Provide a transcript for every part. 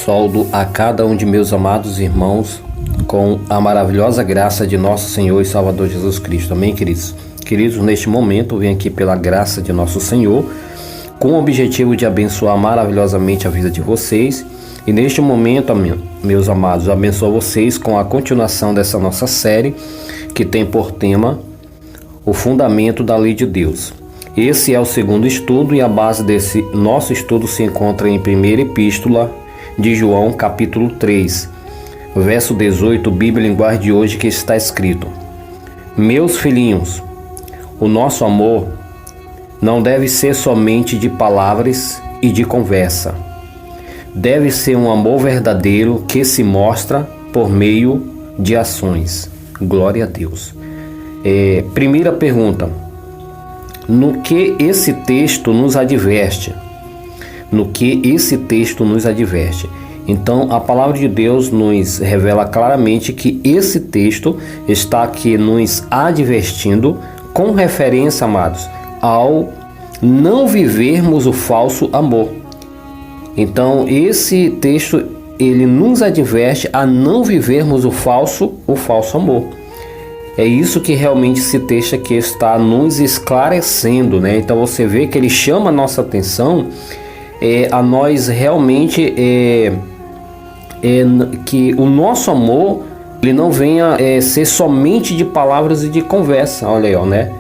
Saúdo a cada um de meus amados irmãos com a maravilhosa graça de nosso Senhor e Salvador Jesus Cristo. Amém, queridos? Queridos, neste momento eu venho aqui pela graça de nosso Senhor com o objetivo de abençoar maravilhosamente a vida de vocês. E neste momento, meus amados, eu abençoo vocês com a continuação dessa nossa série que tem por tema o fundamento da lei de Deus. Esse é o segundo estudo e a base desse nosso estudo se encontra em 1ª Epístola de João, capítulo 3, verso 18, Bíblia Linguagem de hoje, que está escrito: Meus filhinhos, o nosso amor não deve ser somente de palavras e de conversa. Deve ser um amor verdadeiro que se mostra por meio de ações. Glória a Deus. Primeira pergunta: no que esse texto nos adverte? No que esse texto nos adverte? Então, a palavra de Deus nos revela claramente que esse texto está aqui nos advertindo com referência, amados, ao não vivermos o falso amor. Então, esse texto, ele nos adverte a não vivermos o falso amor. É isso que realmente esse texto aqui está nos esclarecendo, né? Então, você vê que ele chama a nossa atenção a nós realmente que o nosso amor ele não venha ser somente de palavras e de conversa, olha aí, né?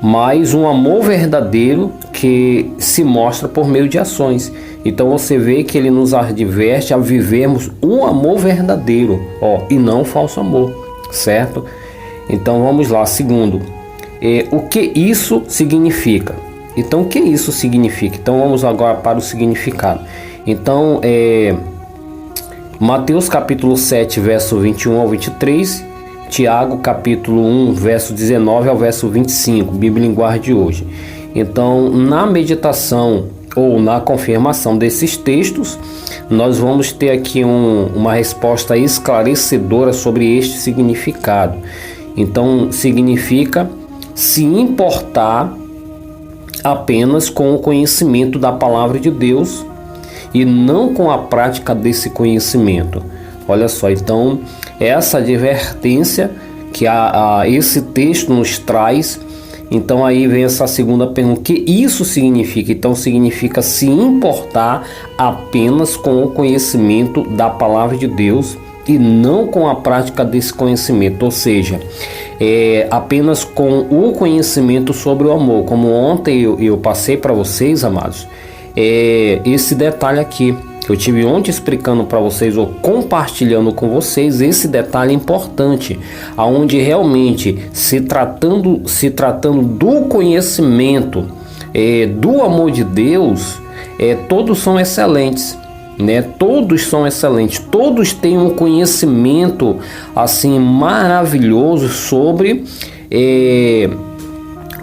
Mas um amor verdadeiro que se mostra por meio de ações. Então você vê que ele nos adverte a vivermos um amor verdadeiro, e não falso amor, certo? Então vamos lá. Segundo, o que isso significa? Então o que isso significa? Então vamos agora para o significado. Então Mateus capítulo 7, verso 21 ao 23, Tiago capítulo 1, verso 19 ao verso 25, Bíblia Linguagem de hoje. Então, na meditação ou na confirmação desses textos, nós vamos ter aqui uma resposta esclarecedora sobre este significado. Então, significa se importar apenas com o conhecimento da palavra de Deus e não com a prática desse conhecimento. Olha só, então essa advertência que esse texto nos traz. Então aí vem essa segunda pergunta: o que isso significa? Então significa se importar apenas com o conhecimento da palavra de Deus e não com a prática desse conhecimento, ou seja, apenas com o conhecimento sobre o amor. Como ontem eu passei para vocês, amados, esse detalhe aqui que eu tive ontem explicando para vocês ou compartilhando com vocês, esse detalhe importante, aonde realmente se tratando do conhecimento do amor de Deus, todos são excelentes, né? Todos são excelentes, todos têm um conhecimento assim maravilhoso sobre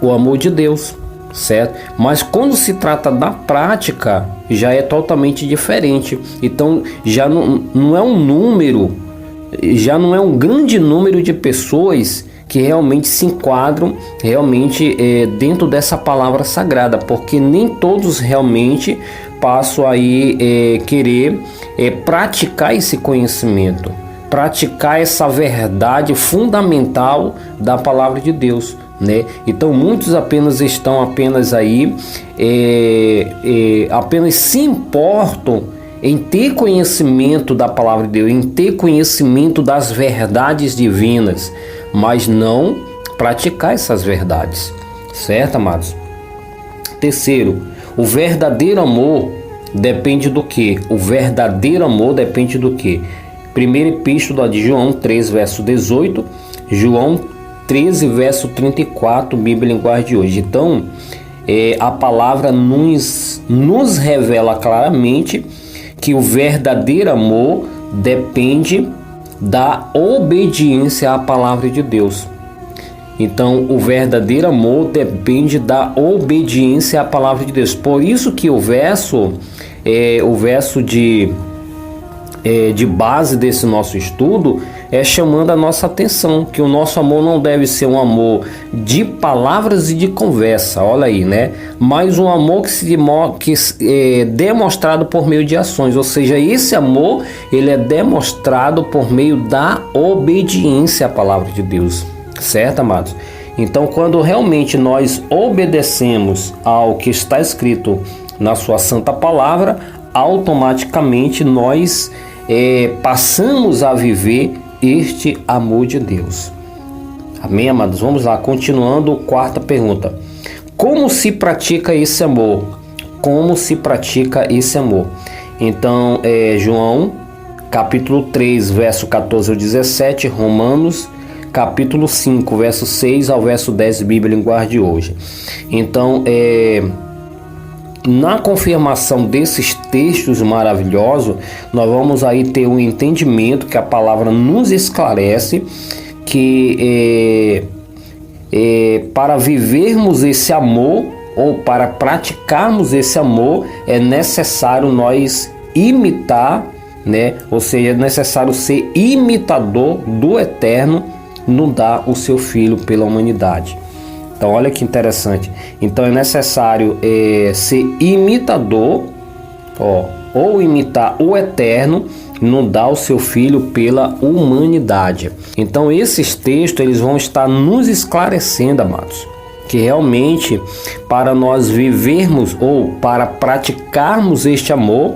o amor de Deus, certo? Mas quando se trata da prática, já é totalmente diferente. Então já não é um número, já não é um grande número de pessoas que realmente se enquadram realmente dentro dessa palavra sagrada, porque nem todos realmente passam aí querer praticar esse conhecimento, praticar essa verdade fundamental da palavra de Deus, né? Então muitos apenas estão aí apenas se importam em ter conhecimento da palavra de Deus, em ter conhecimento das verdades divinas, mas não praticar essas verdades, certo, amados? Terceiro, o verdadeiro amor depende do quê? O verdadeiro amor depende do quê? 1ª Epístola de João 3, verso 18, João 13, verso 34, Bíblia Linguagem de hoje. Então, a palavra nos revela claramente que o verdadeiro amor depende da obediência à palavra de Deus. Então, o verdadeiro amor depende da obediência à palavra de Deus. Por isso que o verso de base desse nosso estudo chamando a nossa atenção, que o nosso amor não deve ser um amor de palavras e de conversa, olha aí, né? Mas um amor que é demonstrado por meio de ações, ou seja, esse amor ele é demonstrado por meio da obediência à palavra de Deus, certo, amados? Então, quando realmente nós obedecemos ao que está escrito na sua santa palavra, automaticamente nós passamos a viver este amor de Deus. Amém, amados? Vamos lá, continuando, quarta pergunta. Como se pratica esse amor? Como se pratica esse amor? Então, João, capítulo 3, verso 14 ao 17, Romanos, capítulo 5, verso 6 ao verso 10, Bíblia Linguagem de hoje. Então, na confirmação desses textos maravilhosos, nós vamos aí ter um entendimento que a palavra nos esclarece, que para vivermos esse amor, ou para praticarmos esse amor, é necessário nós imitar, né? Ou seja, é necessário ser imitador do Eterno no dar o seu Filho pela humanidade. Então olha que interessante. Então é necessário ser imitador, ou imitar o Eterno no dar o seu Filho pela humanidade. Então esses textos eles vão estar nos esclarecendo, amados, que realmente para nós vivermos ou para praticarmos este amor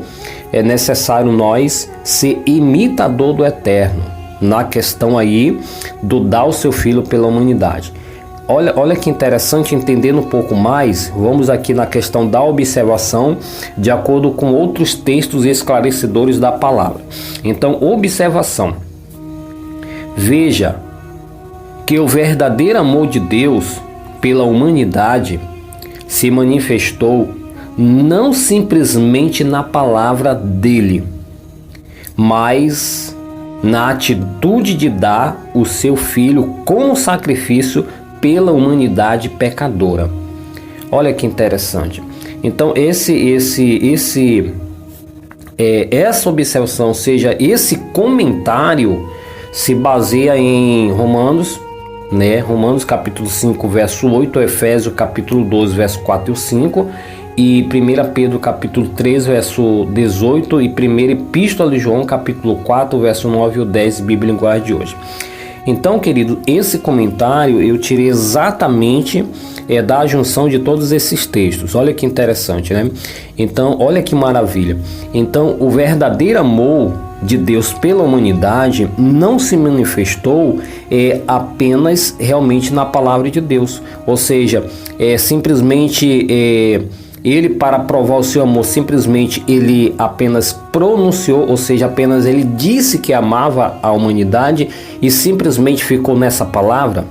é necessário nós ser imitador do Eterno na questão aí do dar o seu Filho pela humanidade. Olha que interessante, entendendo um pouco mais, vamos aqui na questão da observação, de acordo com outros textos esclarecedores da palavra. Então, observação. Veja que o verdadeiro amor de Deus pela humanidade se manifestou não simplesmente na palavra dele, mas na atitude de dar o seu Filho como sacrifício pela humanidade pecadora. Olha que interessante. Então essa observação, ou seja, esse comentário se baseia em Romanos, né? Romanos capítulo 5, verso 8, Efésios capítulo 12, verso 4 e 5, e 1 Pedro capítulo 3, verso 18, e 1 Epístola de João capítulo 4, verso 9 e 10, Bíblia Linguagem de hoje. Então, querido, esse comentário eu tirei exatamente da junção de todos esses textos. Olha que interessante, né? Então, olha que maravilha. Então, o verdadeiro amor de Deus pela humanidade não se manifestou apenas realmente na palavra de Deus. Ou seja, simplesmente ele, para provar o seu amor, simplesmente ele apenas pronunciou, ou seja, apenas ele disse que amava a humanidade e simplesmente ficou nessa palavra.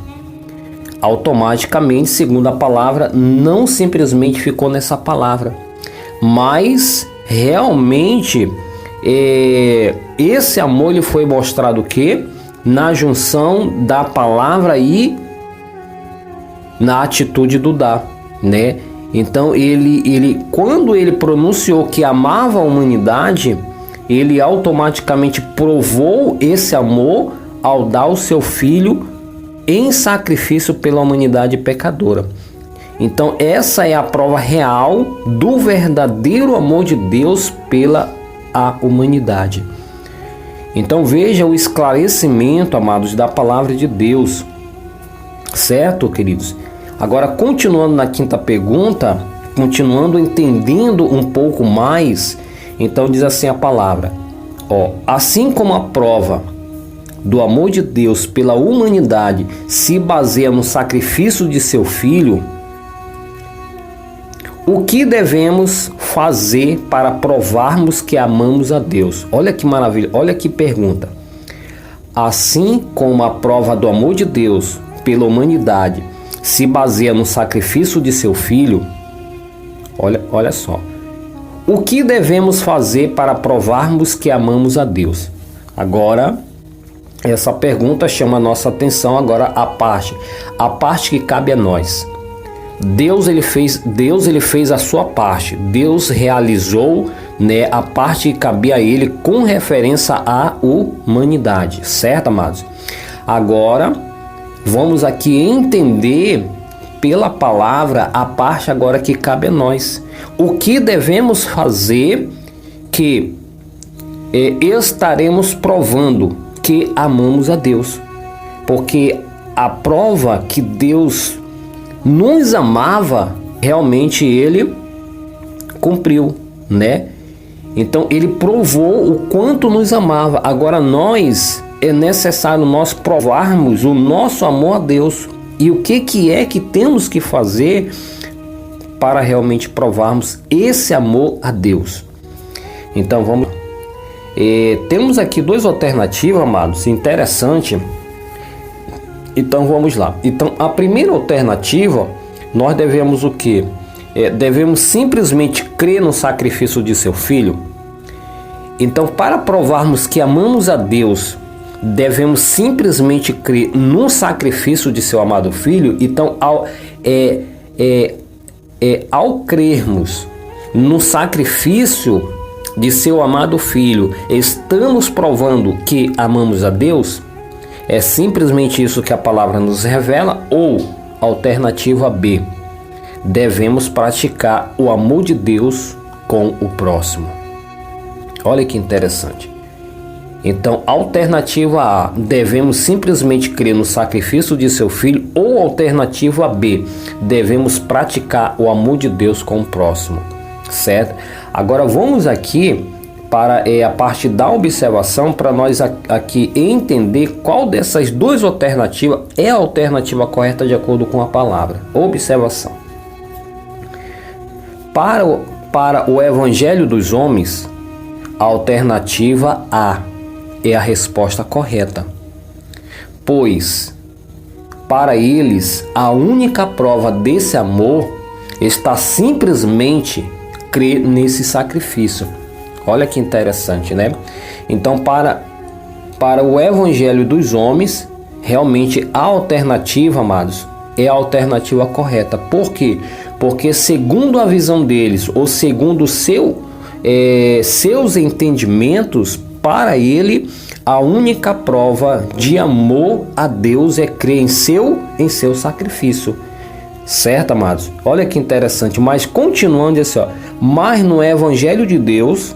Automaticamente, segundo a palavra, não simplesmente ficou nessa palavra, mas realmente esse amor ele foi mostrado o quê? Na junção da palavra e na atitude do dar, né? Então ele quando ele pronunciou que amava a humanidade, ele automaticamente provou esse amor ao dar o seu Filho em sacrifício pela humanidade pecadora. Então essa é a prova real do verdadeiro amor de Deus pela a humanidade. Então veja o esclarecimento, amados, da palavra de Deus, certo, queridos? Agora, continuando na quinta pergunta, continuando entendendo um pouco mais, então diz assim a palavra, assim como a prova do amor de Deus pela humanidade se baseia no sacrifício de seu Filho, o que devemos fazer para provarmos que amamos a Deus? Olha que maravilha, olha que pergunta. Assim como a prova do amor de Deus pela humanidade se baseia no sacrifício de seu Filho, olha só. O que devemos fazer para provarmos que amamos a Deus? Agora, essa pergunta chama a nossa atenção agora a parte que cabe a nós. Deus ele fez a sua parte. Deus realizou né, a parte que cabia a ele com referência à humanidade, certo, amados? Agora, vamos aqui entender pela palavra a parte agora que cabe a nós. O que devemos fazer que estaremos provando que amamos a Deus, porque a prova que Deus nos amava, realmente Ele cumpriu, né? Então Ele provou o quanto nos amava. Agora é necessário nós provarmos o nosso amor a Deus. E o que é que temos que fazer para realmente provarmos esse amor a Deus? Então vamos. Temos aqui duas alternativas, amados, interessante. Então vamos lá. Então a primeira alternativa, nós devemos o quê? Devemos simplesmente crer no sacrifício de seu filho. Então, para provarmos que amamos a Deus, devemos simplesmente crer no sacrifício de seu amado filho. Então, ao crermos no sacrifício de seu amado filho, estamos provando que amamos a Deus? É simplesmente isso que a palavra nos revela? Ou, alternativa B, devemos praticar o amor de Deus com o próximo? Olha que interessante. Então, alternativa A, devemos simplesmente crer no sacrifício de seu filho, ou alternativa B, devemos praticar o amor de Deus com o próximo, certo? Agora vamos aqui para a parte da observação, para nós aqui entender qual dessas duas alternativas é a alternativa correta de acordo com a palavra. Observação. Para o Evangelho dos homens, a alternativa A é a resposta correta, pois para eles a única prova desse amor está simplesmente crer nesse sacrifício. Olha que interessante, né? Então para o Evangelho dos homens, realmente a alternativa, amados, é a alternativa correta. Por quê? Porque segundo a visão deles, ou segundo seus entendimentos, para ele a única prova de amor a Deus é crer em seu sacrifício, certo, amados? Olha que interessante. Mas continuando assim, mas no Evangelho de Deus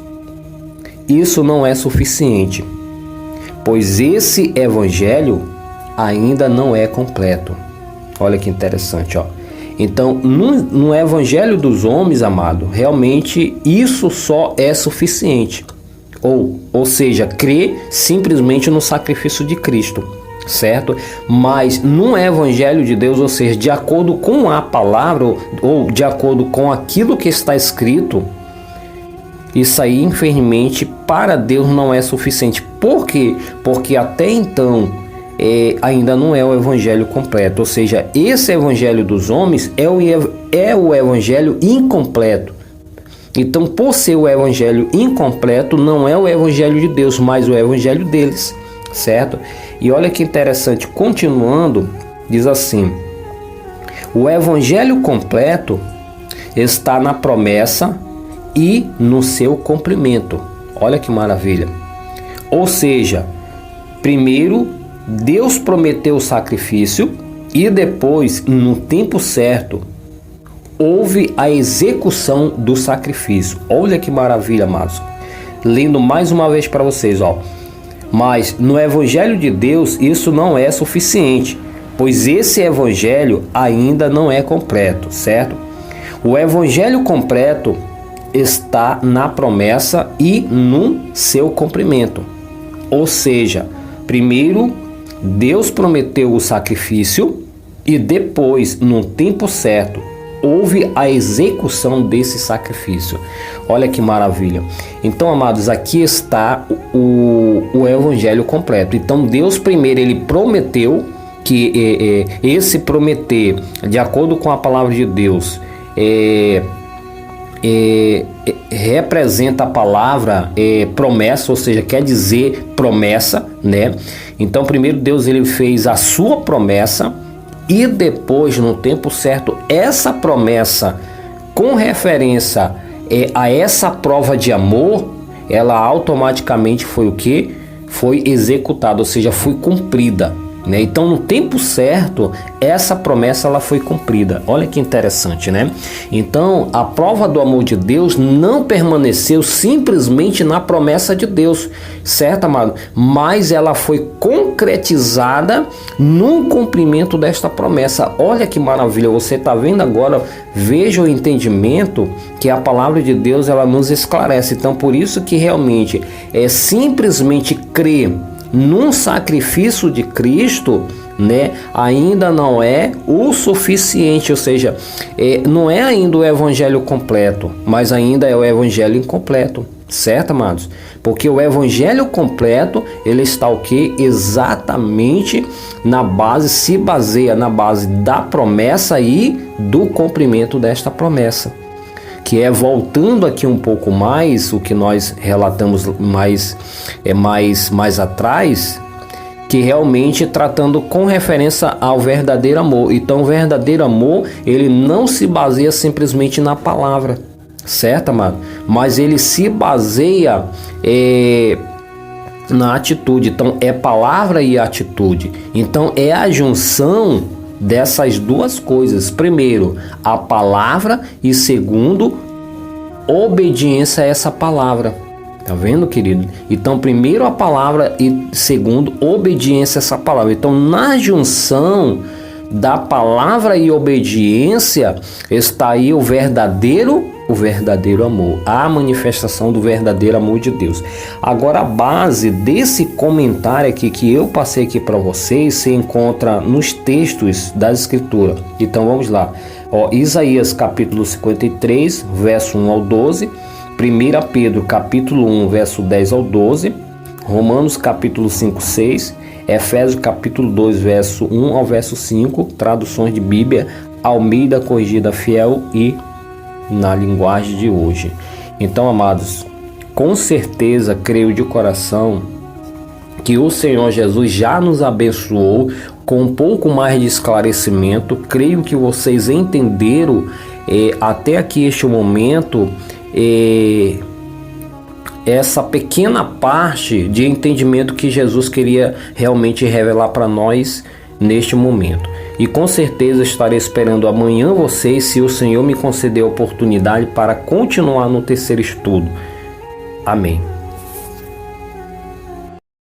isso não é suficiente, pois esse Evangelho ainda não é completo. Olha que interessante, Então, no Evangelho dos homens, amado, realmente isso só é suficiente. Ou seja, crer simplesmente no sacrifício de Cristo, certo? Mas no Evangelho de Deus, ou seja, de acordo com a palavra, ou de acordo com aquilo que está escrito, isso aí, infelizmente, para Deus não é suficiente. Por quê? Porque até então ainda não é o Evangelho completo. Ou seja, esse Evangelho dos homens é o Evangelho incompleto. Então, por ser o Evangelho incompleto, não é o Evangelho de Deus, mas o Evangelho deles, certo? E olha que interessante, continuando, diz assim: o Evangelho completo está na promessa e no seu cumprimento. Olha que maravilha. Ou seja, primeiro Deus prometeu o sacrifício e depois, no tempo certo, houve a execução do sacrifício. Olha que maravilha, amados. Lendo mais uma vez para vocês, Mas no Evangelho de Deus isso não é suficiente, pois esse Evangelho ainda não é completo, certo? O Evangelho completo está na promessa e no seu cumprimento. Ou seja, primeiro Deus prometeu o sacrifício e depois, no tempo certo, houve a execução desse sacrifício. Olha que maravilha. Então, amados, aqui está o Evangelho completo. Então, Deus primeiro ele prometeu que esse prometer, de acordo com a palavra de Deus, representa a palavra promessa, ou seja, quer dizer promessa, né? Então, primeiro Deus ele fez a sua promessa e depois, no tempo certo, essa promessa com referência a essa prova de amor, ela automaticamente foi o quê? Foi executada, ou seja, foi cumprida, né? Então, no tempo certo, essa promessa ela foi cumprida. Olha que interessante, né? Então, a prova do amor de Deus não permaneceu simplesmente na promessa de Deus, certo, amado? Mas ela foi concretizada no cumprimento desta promessa. Olha que maravilha, você está vendo agora? Veja o entendimento que a palavra de Deus ela nos esclarece. Então, por isso que realmente é simplesmente crer num sacrifício de Cristo, né, ainda não é o suficiente, ou seja, não é ainda o evangelho completo, mas ainda é o evangelho incompleto, certo, amados? Porque o evangelho completo, ele está o quê? Exatamente na base, se baseia na base da promessa e do cumprimento desta promessa. Que é, voltando aqui um pouco mais, o que nós relatamos mais atrás, que realmente tratando com referência ao verdadeiro amor. Então, o verdadeiro amor, ele não se baseia simplesmente na palavra, certo, amado? Mas ele se baseia na atitude. Então, é palavra e atitude. Então, é a junção dessas duas coisas. Primeiro, a palavra, e segundo, obediência a essa palavra. Tá vendo, querido? Então, primeiro a palavra e segundo, obediência a essa palavra. Então, na junção da palavra e obediência está aí o verdadeiro amor, a manifestação do verdadeiro amor de Deus. Agora, a base desse comentário aqui que eu passei aqui para vocês se encontra nos textos da Escritura. Então, vamos lá. Isaías capítulo 53, verso 1 ao 12. 1 Pedro capítulo 1, verso 10 ao 12. Romanos capítulo 5, 6. Efésios capítulo 2, verso 1 ao verso 5. Traduções de Bíblia, Almeida Corrigida Fiel e na linguagem de hoje. Então, amados, com certeza creio de coração que o Senhor Jesus já nos abençoou com um pouco mais de esclarecimento. Creio que vocês entenderam até aqui este momento essa pequena parte de entendimento que Jesus queria realmente revelar para nós neste momento. E com certeza estarei esperando amanhã vocês, se o Senhor me conceder a oportunidade para continuar no terceiro estudo. Amém.